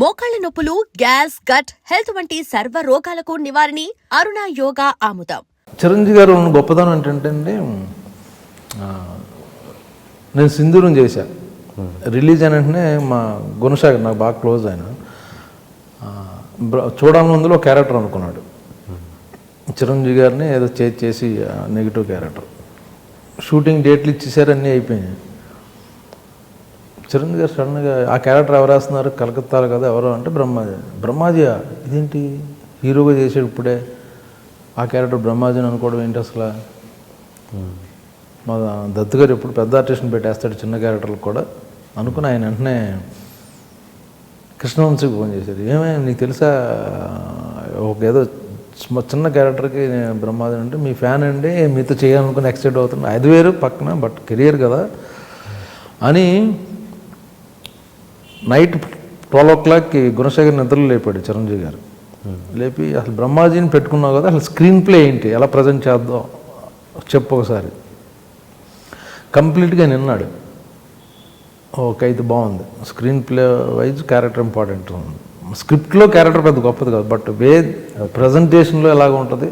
మోకాళ్ల నొప్పులు, gas, gut health వంటి సర్వ రోగాలకు నివారణి అరుణ యోగా ఆముదం. చిరంజీవి గారు ఉన్న గొప్పతనం ఏంటంటే నేను సింధూరం చేశా. రిలీజ్ అయిన వెంటనే మా గుణసాగర్ నాకు బాగా క్లోజ్ ఆయన చూడాలని ముందులో క్యారెక్టర్ అనుకున్నాడు. చిరంజీవి గారిని ఏదో చేసి నెగిటివ్ క్యారెక్టర్ షూటింగ్ డేట్లు ఇచ్చేసారు, అన్నీ అయిపోయినాయి. చిరంజీవి గారు సడన్గా ఆ క్యారెక్టర్ ఎవరు వేస్తున్నారు, కలకత్తాలో కదా ఎవరు అంటే బ్రహ్మాజియా ఇదేంటి హీరోగా చేసాడు ఇప్పుడే ఆ క్యారెక్టర్ బ్రహ్మాజీని అనుకోవడం ఏంటి అసలు. మా దత్తు గారు ఎప్పుడు పెద్ద ఆర్టిస్ట్ని పెట్టేస్తాడు చిన్న క్యారెక్టర్లకు కూడా అనుకుని ఆయన వెంటనే కృష్ణవంశీకి ఫోన్ చేశారు. ఏమైనా నీకు తెలుసా ఒక ఏదో చిన్న క్యారెక్టర్కి బ్రహ్మాజీ అంటే మీ ఫ్యాన్ అండి, మీతో చేయాలనుకుని ఎక్సైట్ అవుతుంది, అది వేరు పక్కన బట్ కెరియర్ కదా అని. నైట్ 12 o'clockకి గుణశేఖర్ నిద్రలో లేపాడు చిరంజీవి గారు. లేపి అసలు బ్రహ్మాజీని పెట్టుకున్నావు కదా, అసలు స్క్రీన్ ప్లే ఏంటి, ఎలా ప్రజెంట్ చేద్దాం చెప్పు ఒకసారి. కంప్లీట్గా నిన్నాడు. ఓకే అయితే బాగుంది, screen play wise character important ఉంది. స్క్రిప్ట్లో క్యారెక్టర్ పెద్ద గొప్పది కాదు, బట్ ప్రజెంటేషన్లో ఎలాగ ఉంటుంది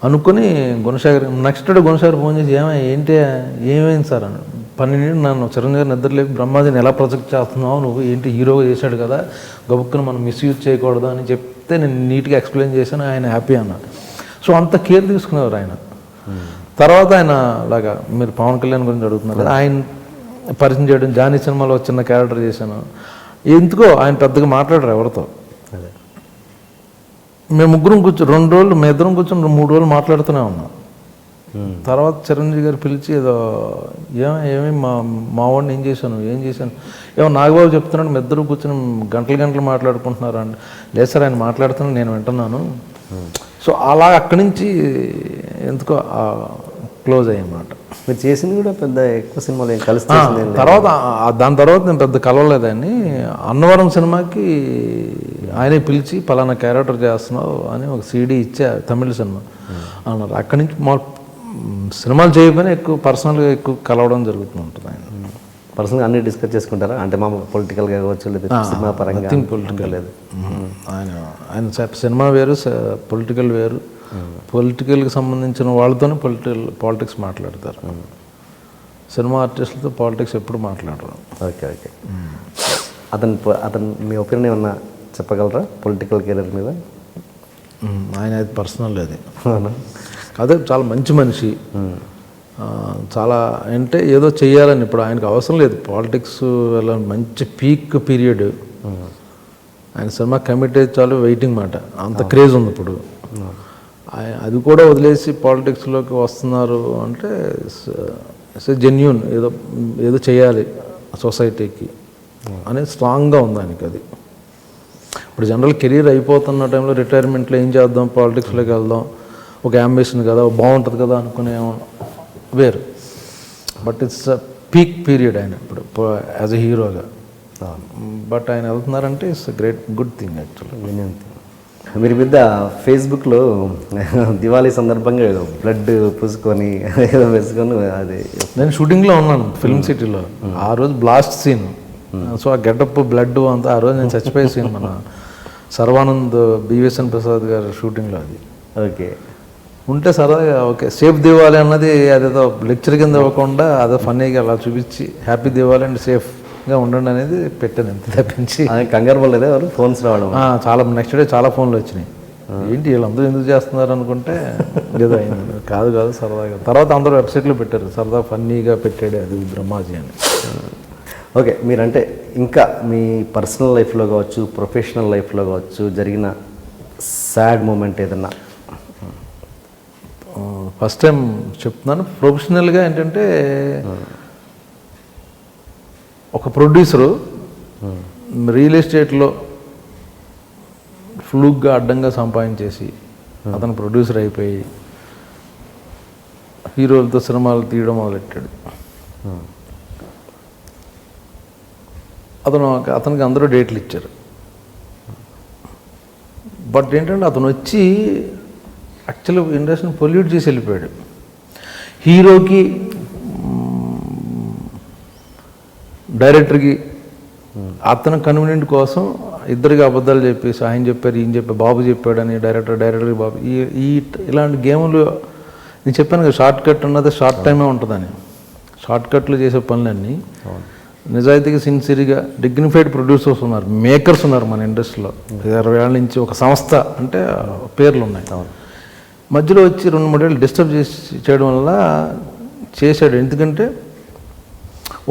అనుకుని Gunasekhar next day Gunasekhar phone చేసి ఏమైంది సార్ అని. 12 నన్ను చిరంజీవి గారు నిద్ర లేపి బ్రహ్మాజీని ఎలా ప్రొజెక్ట్ చేస్తున్నావు నువ్వు, ఏంటి హీరోగా చేశాడు కదా గబుక్కుని మనం మిస్యూజ్ చేయకూడదు అని చెప్తే నేను నీట్గా ఎక్స్ప్లెయిన్ చేశాను. ఆయన హ్యాపీ అన్నాడు. సో అంత కేర్ తీసుకునేవారు ఆయన. తర్వాత ఆయన అలాగా మీరు పవన్ కళ్యాణ్ గురించి అడుగుతున్నారు కదా, ఆయన పరిచయం చేయడం, జానీ సినిమాలో చిన్న క్యారెక్టర్ చేశాను. ఎందుకో ఆయన పెద్దగా మాట్లాడరు ఎవరితో. మేము ముగ్గురం కూర్చొని 2 రోజులు మేము ఇద్దరం కూర్చొని 3 రోజులు మాట్లాడుతూనే ఉన్నాం. తర్వాత చిరంజీవి గారు పిలిచి ఏదో ఏమి మా వాడిని ఏం చేశాను ఏమో నాగబాబు చెప్తున్నాడు, మీ ఇద్దరు కూర్చొని గంటలు మాట్లాడుకుంటున్నారు అంటే, లేదు సార్ ఆయన మాట్లాడుతున్నాను నేను వింటున్నాను. సో అలా అక్కడి నుంచి ఎందుకో క్లోజ్ అయ్యమాట. మీరు చేసింది కూడా పెద్ద ఎక్కువ సినిమాలు కలిసి తర్వాత దాని తర్వాత నేను పెద్ద కలవలేదని. అన్నవరం సినిమాకి ఆయనే పిలిచి పలానా క్యారెక్టర్ చేస్తున్నావు అని ఒక CD ఇచ్చా, తమిళ సినిమా అన్నారు. అక్కడి నుంచి మా సినిమాలు చేయకపోయినా ఎక్కువ పర్సనల్గా ఎక్కువ కలవడం జరుగుతూ ఉంటుంది. ఆయన పర్సనల్గా అన్ని డిస్కస్ చేసుకుంటారా అంటే మా పొలిటికల్గా కావచ్చు లేదా సినిమా పరంగా? పొలిటికల్ లేదు ఆయన సినిమా వేరు, పొలిటికల్ వేరు. పొలిటికల్కి సంబంధించిన వాళ్ళతోనే పాలిటిక్స్ మాట్లాడతారు. సినిమా ఆర్టిస్టులతో పాలిటిక్స్ ఎప్పుడు మాట్లాడరు. ఓకే. అతను మీ ఒపీనియన్ ఏమన్నా చెప్పగలరా పొలిటికల్ కెరీర్ మీద? ఆయన అది పర్సనల్, అది అదే చాలా మంచి మనిషి. చాలా అంటే ఏదో చెయ్యాలని ఇప్పుడు ఆయనకు అవసరం లేదు పాలిటిక్స్. వెళ్ళాలని మంచి పీక్ పీరియడ్. ఆయన సినిమా కమిట్ అయితే చాలు వెయిటింగ్ మాట, అంత క్రేజ్ ఉంది ఇప్పుడు. అది కూడా వదిలేసి పాలిటిక్స్లోకి వస్తున్నారు అంటే జెన్యూన్ ఏదో చేయాలి సొసైటీకి అనేది స్ట్రాంగ్గా ఉంది ఆయనకి. అది ఇప్పుడు జనరల్ కెరీర్ అయిపోతున్న టైంలో రిటైర్మెంట్లో ఏం చేద్దాం, పాలిటిక్స్లోకి వెళ్దాం, ఒక అంబిషన్ కదా బాగుంటుంది కదా అనుకునే వేరు. బట్ ఇట్స్ పీక్ పీరియడ్ ఆయన ఇప్పుడు యాజ్ ఎ హీరోగా. బట్ ఆయన వెళ్తున్నారంటే ఇట్స్ గుడ్ థింగ్ యాక్చువల్లీ. మీరు మీద ఫేస్బుక్లో దివాళీ సందర్భంగా ఏదో బ్లడ్ పూసుకొని ఏదో వేసుకొని అది నేను షూటింగ్లో ఉన్నాను ఫిల్మ్ సిటీలో. ఆ రోజు బ్లాస్ట్ సీన్. సో ఆ గెటప్ బ్లడ్ అంతా ఆ రోజు నేను చచ్చిపోయే సీన్ మన సర్వానంద్ BVSN ప్రసాద్ గారు షూటింగ్లో. అది ఓకే ఉంటే సరదాగా ఓకే సేఫ్ దివాళీ అన్నది అదేదో లెక్చర్ కింద ఇవ్వకుండా అదో ఫన్నీగా అలా చూపించి హ్యాపీ దివాళీ అండ్ సేఫ్గా ఉండండి అనేది పెట్టాను. ఎంత తప్పించి కంగారు పడలేదు ఎవరు ఫోన్స్ రావడం? చాలా నెక్స్ట్ డే చాలా ఫోన్లు వచ్చినాయి. ఏంటి వీళ్ళందరూ ఎందుకు చేస్తున్నారు అనుకుంటే ఏదో అయింది. కాదు సరదాగా. తర్వాత అందరూ వెబ్సైట్లో పెట్టారు సరదా ఫన్నీగా పెట్టాడు అది బ్రహ్మాజీ అని. ఓకే, మీరంటే ఇంకా మీ పర్సనల్ లైఫ్లో కావచ్చు ప్రొఫెషనల్ లైఫ్లో కావచ్చు జరిగిన సాడ్ మూమెంట్ ఏదన్నా? ఫస్ట్ టైం చెప్తున్నాను. ప్రొఫెషనల్గా ఏంటంటే ఒక ప్రొడ్యూసరు రియల్ ఎస్టేట్లో ఫ్లూక్గా అడ్డంగా సంపాదించేసి అతను ప్రొడ్యూసర్ అయిపోయి హీరోలతో సినిమాలు తీయడం మొదలెట్టాడు. అతనికి అందరూ డేట్లు ఇచ్చారు. బట్ ఏంటంటే అతను వచ్చి యాక్చువల్గా ఇండస్ట్రీని పొల్యూట్ చేసి వెళ్ళిపోయాడు. హీరోకి డైరెక్టర్కి అతను కన్వీనియంట్ కోసం ఇద్దరికి అబద్ధాలు చెప్పేసి ఆయన చెప్పారు ఈయన చెప్పారు బాబు చెప్పాడని డైరెక్టర్ బాబు ఈ ఇలాంటి గేములు నేను చెప్పాను కదా, షార్ట్ కట్ ఉన్నది షార్ట్ టైమే ఉంటుందని. షార్ట్ కట్లు చేసే పనులన్నీ నిజాయితీగా సిన్సియర్గా డిగ్నిఫైడ్ ప్రొడ్యూసర్స్ ఉన్నారు, మేకర్స్ ఉన్నారు మన ఇండస్ట్రీలో. 20 ఏళ్ళ నుంచి ఒక సంస్థ అంటే పేర్లు ఉన్నాయి. మధ్యలో వచ్చి 2-3 ఏళ్ళు డిస్టర్బ్ చేయడం వల్ల చేశాడు. ఎందుకంటే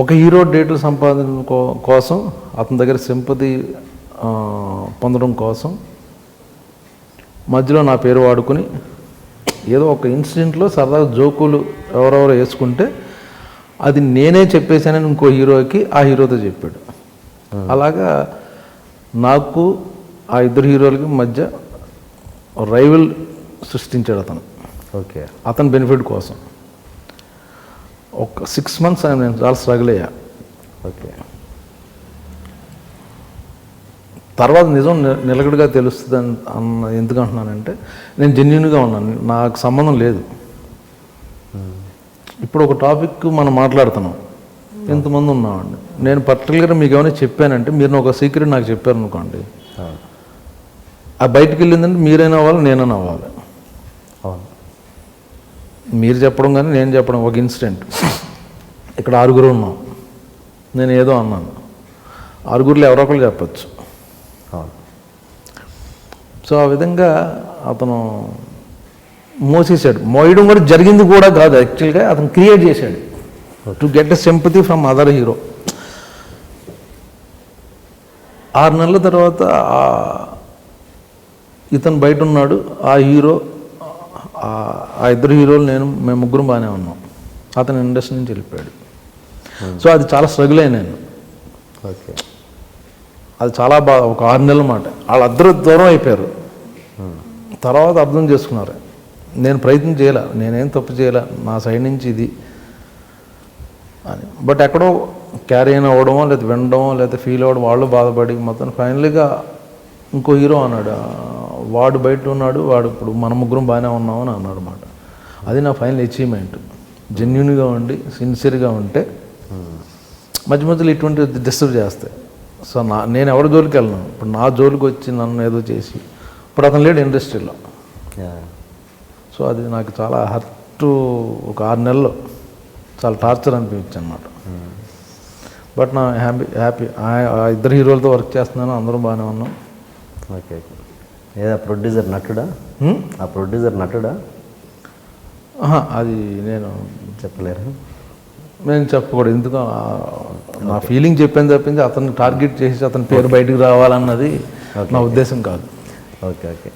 ఒక హీరో డేట్లు సంపాదన కోసం, అతని దగ్గర సింపతి పొందడం కోసం మధ్యలో నా పేరు వాడుకుని ఏదో ఒక ఇన్సిడెంట్లో సరదాగా జోకులు ఎవరెవరో వేసుకుంటే అది నేనే చెప్పేశానని ఇంకో హీరోకి ఆ హీరోతో చెప్పాడు. అలాగా నాకు ఆ ఇద్దరు హీరోలకి మధ్య రైవల్ సృష్టించాడు అతను. ఓకే, అతని బెనిఫిట్ కోసం ఒక 6 months నేను చాలా స్ట్రగుల్ అయ్యా. ఓకే, తర్వాత నిజం నిలకడగా తెలుస్తుంది అన్న ఎందుకు అంటున్నానంటే నేను జెన్యూన్గా ఉన్నాను, నాకు సంబంధం లేదు. ఇప్పుడు ఒక టాపిక్ మనం మాట్లాడుతున్నాం, ఎంతమంది ఉన్నామండి, నేను పర్టికులర్గా మీకు ఏమైనా చెప్పానంటే మీరు ఒక సీక్రెట్ నాకు చెప్పారు అనుకోండి, ఆ బయటికి వెళ్ళిందంటే మీరైనా అవ్వాలి నేనైనా అవ్వాలి. మీరు చెప్పడం కానీ నేను చెప్పడం, ఒక ఇన్సిడెంట్ ఇక్కడ 6 ఉన్నాం, నేను ఏదో అన్నాను, 6లో ఎవరో ఒకరు చెప్పచ్చు. సో ఆ విధంగా అతను మోసేసాడు. మోయడం కూడా జరిగింది కూడా కాదు, యాక్చువల్గా అతను క్రియేట్ చేశాడు to get a sympathy from other hero. 6 నెలల తర్వాత ఇతను బయట ఉన్నాడు, ఆ హీరో, ఆ ఇద్దరు హీరోలు మేము ముగ్గురం బాగానే ఉన్నాం, అతను ఇండస్ట్రీ నుంచి వెళ్ళిపోయాడు. సో అది చాలా స్ట్రగుల్ అయ్యాను నేను. ఓకే, అది చాలా బాగా ఒక 6 నెలల మాట. వాళ్ళిద్దరూ దూరం అయిపోయారు. తర్వాత అర్థం చేసుకున్నారు, నేను ప్రయత్నం చేయాల, నేనేం తప్పు చేయాల, నా సైడ్ నుంచి ఇది అని. బట్ ఎక్కడో క్యారీ అయిన అవ్వడమో లేదా వినడమో లేదా ఫీల్ అవ్వడం, వాళ్ళు బాధపడి మొత్తం ఫైనల్గా ఇంకో హీరో అన్నాడు, వాడు బయట ఉన్నాడు, వాడు ఇప్పుడు మన ముగ్గురం బాగానే ఉన్నామని అన్నాడు అన్నమాట. అది నా ఫైనల్ అచీవ్మెంట్. జెన్యూన్గా ఉండి సిన్సియర్గా ఉంటే మధ్య మధ్యలో ఇటువంటి డిస్టర్బ్ చేస్తాయి. సో నేను ఎవరి జోలికి వెళ్ళను. ఇప్పుడు నా జోలికి వచ్చి నన్ను ఏదో చేసి, ఇప్పుడు అతను లేడు ఇండస్ట్రీలో. సో అది నాకు చాలా హర్ట్. ఒక 6 నెలలు చాలా టార్చర్ అనిపించింది అన్నమాట. బట్ నా హ్యాపీ ఆ ఇద్దరు హీరోలతో వర్క్ చేస్తున్నాను, అందరూ బాగానే ఉన్నాం. ఓకే, ఏదా ప్రొడ్యూసర్ నటుడా? ఆ ప్రొడ్యూసర్ నటుడా? అది నేను చెప్పలేరు, నేను చెప్పకూడదు. ఎందుకు నా ఫీలింగ్ చెప్పాను తప్పించి అతన్ని టార్గెట్ చేసి అతని పేరు బయటకు రావాలన్నది నా ఉద్దేశం కాదు. ఓకే ఓకే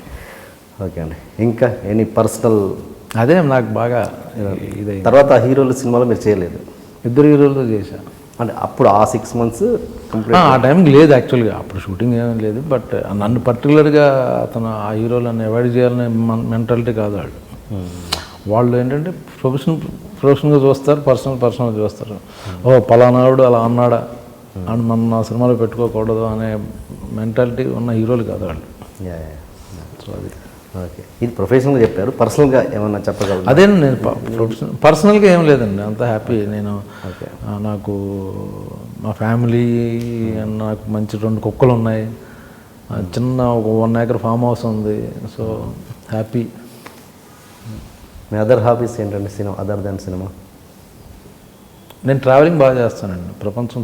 ఓకే అండి. ఇంకా ఎనీ పర్సనల్? అదే నాకు బాగా ఇది. తర్వాత హీరోల సినిమాలో మీరు చేయలేదు? ఇద్దరు హీరోలతో చేశాను. అంటే అప్పుడు ఆ 6 months ఆ టైంకి లేదు యాక్చువల్గా, అప్పుడు షూటింగ్ ఏమీ లేదు. బట్ నన్ను పర్టికులర్గా అతను ఆ హీరోలను అవాయిడ్ చేయాలనే మెంటాలిటీ కాదు వాళ్ళు. వాళ్ళు ఏంటంటే ప్రొఫెషన్గా చూస్తారు, పర్సనల్గా చూస్తారు. పలానాడు అలా అన్నాడా అని మనం నా సినిమాలో పెట్టుకోకూడదు అనే మెంటాలిటీ ఉన్న హీరోలు కాదు వాళ్ళు. సో అది ఓకే. ఇది ప్రొఫెషనల్గా చెప్పారు, పర్సనల్గా ఏమన్నా చెప్పగలరు? అదే నేను పర్సనల్గా ఏం లేదండి, అంత హ్యాపీ నేను. నాకు మా ఫ్యామిలీ, నాకు మంచి 2 కుక్కలు ఉన్నాయి, చిన్న ఒక 1 acre ఫామ్ హౌస్ ఉంది. So happy. మీ అదర్ హాబీస్ ఏంటండి సినిమా అదర్ దాన్ సినిమా? నేను ట్రావెలింగ్ బాగా చేస్తానండి, ప్రపంచం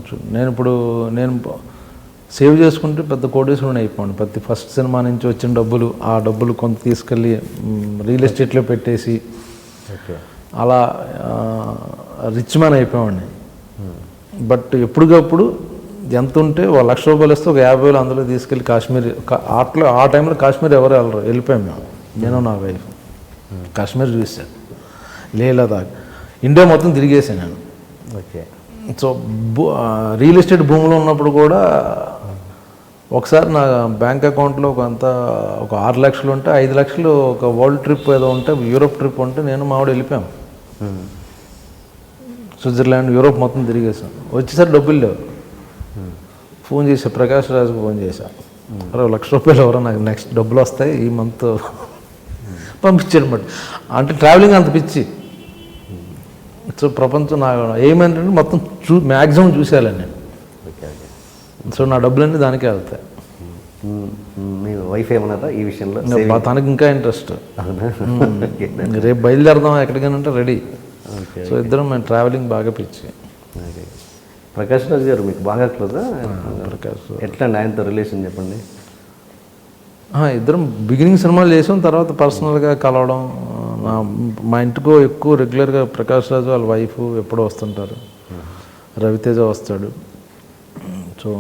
నేను సేవ్ చేసుకుంటే పెద్ద కోటీశ్వరుని అయిపోండి. ప్రతి ఫస్ట్ సినిమా నుంచి వచ్చిన ఆ డబ్బులు కొంత తీసుకెళ్ళి రియల్ ఎస్టేట్లో పెట్టేసి అలా రిచ్ మ్యాన్ అయిపోయామండి. బట్ ఎప్పటికప్పుడు ఎంత ఉంటే ₹1,00,000 ఇస్తే ఒక 50,000 అందులో తీసుకెళ్ళి కాశ్మీర్, ఆ టైంలో కాశ్మీర్ ఎవరు వెళ్ళరు, వెళ్ళిపోయాం మేము, నేను నా వైఫ్. కాశ్మీర్ చూసాను, లే లదాఖ్, ఇండియా మొత్తం తిరిగేసాను నేను. ఓకే. సో రియల్ ఎస్టేట్ భూమిలో ఉన్నప్పుడు కూడా ఒకసారి నా బ్యాంక్ అకౌంట్లో ఒక 6 లక్షలు ఉంటే 5 లక్షలు ఒక వరల్డ్ ట్రిప్ ఏదో ఉంటే, యూరోప్ ట్రిప్ ఉంటే నేను మావాడు వెళ్ళిపోయాం. స్విట్జర్లాండ్, యూరోప్ మొత్తం తిరిగేసాం. వచ్చేసరి డబ్బులు లేవు. ఫోన్ చేసా, ప్రకాష్ రాజుకు ఫోన్ చేశా, ₹1,00,000 ఎవరో నాకు నెక్స్ట్ డబ్బులు వస్తాయి ఈ మంత్ పంపించాడు. బట్ అంటే ట్రావెలింగ్ అంత పిచ్చి. సో ప్రపంచం నా ఏమంటే మొత్తం మ్యాక్సిమం చూసేయాలని నేను. సో నా డబ్బులన్నీ దానికే వెళ్తాయి. మీ వైఫ్ ఏమన్నారా ఈ విషయంలో? తనకి ఇంకా ఇంట్రెస్ట్. అవునా? ఓకే. రేపు బయలుదేరదాం ఎక్కడికైనా అంటే రెడీ. ఓకే. సో ఇద్దరం మేము ట్రావెలింగ్ బాగా పిచ్చి. ఓకే. ప్రకాష్ రాజ్ గారు మీకు బాగా క్లోజా? ప్రకాష్ ఎట్లా అండి ఆయనతో రిలేషన్ చెప్పండి. ఇద్దరం బిగినింగ్ సినిమాలు చేసాం, తర్వాత పర్సనల్గా కలవడం. మా ఇంటికో ఎక్కువ రెగ్యులర్గా ప్రకాష్ రాజు వాళ్ళ వైఫ్ ఎప్పుడూ వస్తుంటారు. రవితేజ వస్తాడు. సో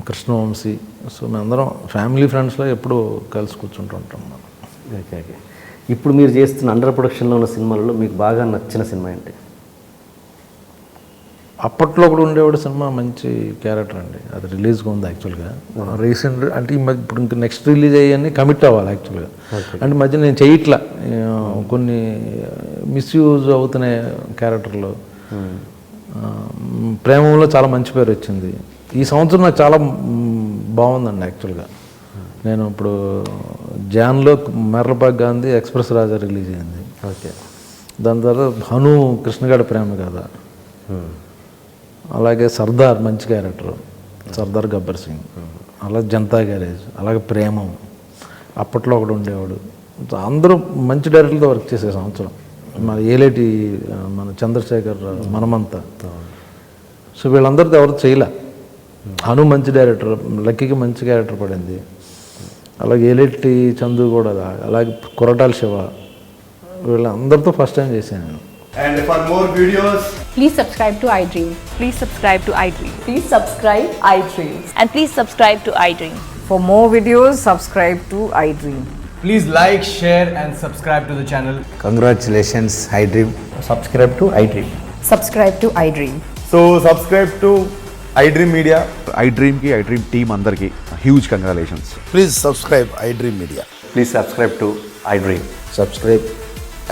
కృష్ణవంశీ. సో మేమందరం ఫ్యామిలీ ఫ్రెండ్స్లో ఎప్పుడూ కలిసి కూర్చుంటూ ఉంటాం మనం. ఓకే. ఓకే. ఇప్పుడు మీరు చేస్తున్న అండర్ ప్రొడక్షన్లో ఉన్న సినిమాలలో మీకు బాగా నచ్చిన సినిమా ఏంటి? అప్పట్లో కూడా ఉండేవాడు సినిమా మంచి క్యారెక్టర్ అండి. అది రిలీజ్గా ఉంది యాక్చువల్గా. రీసెంట్ అంటే ఈ మధ్య ఇప్పుడు ఇంకా నెక్స్ట్ రిలీజ్ అయ్యని కమిట్ అవ్వాలి యాక్చువల్గా. అంటే మధ్య నేను చేయట్లా, కొన్ని మిస్యూజ్ అవుతున్నాయి క్యారెక్టర్లో. ప్రేమంలో చాలా మంచి పేరు వచ్చింది. ఈ సంవత్సరం నాకు చాలా బాగుందండి యాక్చువల్గా. నేను ఇప్పుడు జాన్లో మెర్లపాక్ గాంధీ ఎక్స్ప్రెస్ రాజా రిలీజ్ అయింది. ఓకే. దాని తర్వాత హను కృష్ణగాడి ప్రేమ కదా, అలాగే సర్దార్ మంచి క్యారెక్టర్, సర్దార్ గబ్బర్ సింగ్, అలాగే జనతా గ్యారేజ్, అలాగే ప్రేమం అప్పట్లో ఒకడు ఉండేవాడు. అందరూ మంచి డైరెక్టర్లతో వర్క్ చేసే సంవత్సరం. మన ఏలేటి, మన చంద్రశేఖర్, మనమంతా. సో వీళ్ళందరితో ఎవరు చేయలే. హను మంచి డైరెక్టర్, లక్కీకి మంచి క్యారెక్టర్ పడింది. అలాగే ఏలేటి చందు కూడా, అలాగే కొరటాల శివ, వీళ్ళందరితో ఫస్ట్ టైం చేశాను నేను. And for more videos, Please subscribe to iDream. Please subscribe to iDream. Please subscribe iDream. And please subscribe to iDream. For more videos, subscribe to iDream. please like, share, and subscribe to the channel. Congratulations, iDream. Subscribe to iDream. Subscribe to iDream. So subscribe to iDream Media. iDream ki iDream team అందరికి huge congratulations. Please subscribe iDream Media. Please subscribe to iDream. Subscribe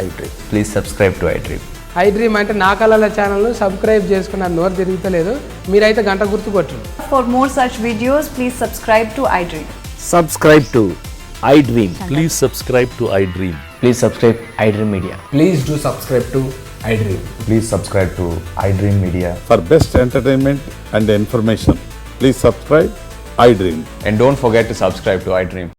iDream. Please subscribe to iDream. iDream అంటే నా కళల ఛానల్ను subscribe చేసుకున్న నోరు తిరుగుతలేదు. మీరైతే గంట గుర్తు కొట్టండి. For more such videos, please subscribe to iDream. Subscribe to iDream. Please subscribe to iDream. Please subscribe iDream Media. Please do subscribe to iDream. Please subscribe to iDream Media. For best entertainment and information, please subscribe iDream. And don't forget to subscribe to iDream.